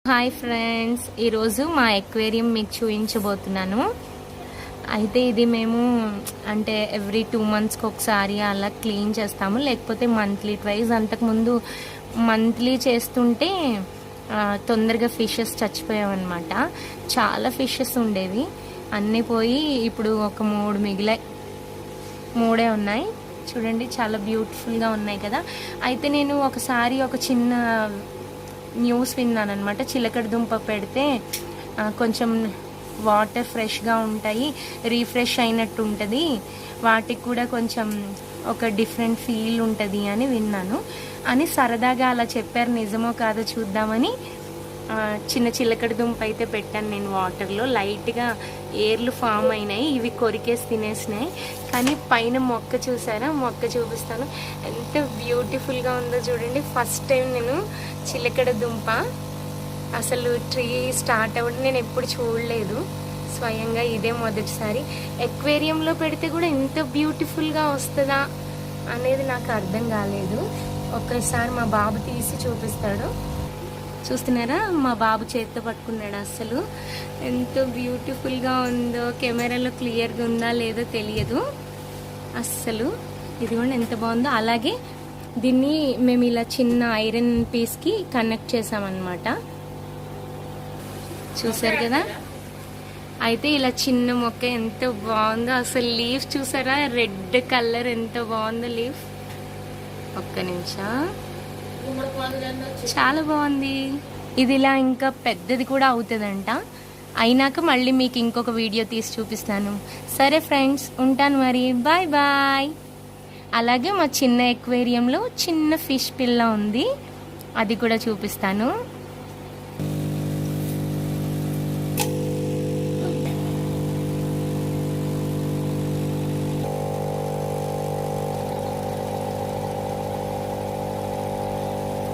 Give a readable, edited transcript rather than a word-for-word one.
Hi friends, ఈరోజు మా aquarium మీకు చూపించబోతున్నాను. అయితే ఇది మేము అంటే ఎవ్రీ 2 monthsకి ఒకసారి అలా క్లీన్ చేస్తాము, లేకపోతే మంత్లీ ట్వైస్. అంతకుముందు మంత్లీ చేస్తుంటే తొందరగా ఫిషెస్ చచ్చిపోయావన్నమాట. చాలా ఫిషెస్ ఉండేవి, అన్నీ పోయి ఇప్పుడు ఒక 3 మిగిలాయి. 3 ఉన్నాయి చూడండి, చాలా బ్యూటిఫుల్గా ఉన్నాయి కదా. అయితే నేను ఒకసారి ఒక చిన్న న్యూస్ విన్నాను అనమాట. చిలకడ దుంప పెడితే కొంచెం వాటర్ ఫ్రెష్గా ఉంటాయి, రీఫ్రెష్ అయినట్టు ఉంటుంది, వాటికి కూడా కొంచెం ఒక డిఫరెంట్ ఫీల్ ఉంటుంది అని విన్నాను. అని సరదాగా అలా చెప్పారు, నిజమో కాదో చూద్దామని చిన్న చిలకడ దుంప అయితే పెట్టాను నేను వాటర్లో. లైట్గా ఏర్లు ఫామ్ అయినాయి, ఇవి కొరికేసి తినేసినాయి. కానీ పైన మొక్క చూసారా, మొక్క చూపిస్తాను, ఎంత బ్యూటిఫుల్గా ఉందో చూడండి. ఫస్ట్ టైం నేను చిలకడ దుంప అసలు ట్రీ స్టార్ట్ అవ్వడం నేను ఎప్పుడు చూడలేదు, స్వయంగా ఇదే మొదటిసారి. ఎక్వేరియంలో పెడితే కూడా ఇంత బ్యూటిఫుల్గా వస్తుందా అనేది నాకు అర్థం కాలేదు. ఒక్కసారి మా బాబు తీసి చూపిస్తాడు. చూస్తున్నారా, మా బాబు చేతితో పట్టుకున్నాడు. అసలు ఎంత బ్యూటిఫుల్గా ఉందో, కెమెరాలో క్లియర్గా ఉందా లేదో తెలియదు అస్సలు. ఇది కూడా ఎంత బాగుందో. అలాగే దీన్ని మేము ఇలా చిన్న ఐరన్ పీస్కి కనెక్ట్ చేసామన్నమాట, చూసారు కదా. అయితే ఇలా చిన్న మొక్క ఎంత బాగుందో అసలు. లీఫ్ చూసారా, రెడ్ కలర్ ఎంత బాగుందో లీఫ్. ఒక్క నిమిషం, చాలా బాగుంది. ఇది ఇలా ఇంకా పెద్దది కూడా అవుతుందంట. అయినాక మళ్ళీ మీకు ఇంకొక వీడియో తీసి చూపిస్తాను. సరే ఫ్రెండ్స్, ఉంటాను మరి, బాయ్ బాయ్. అలాగే మా చిన్న ఎక్వేరియంలో చిన్న ఫిష్ పిల్ల ఉంది, అది కూడా చూపిస్తాను.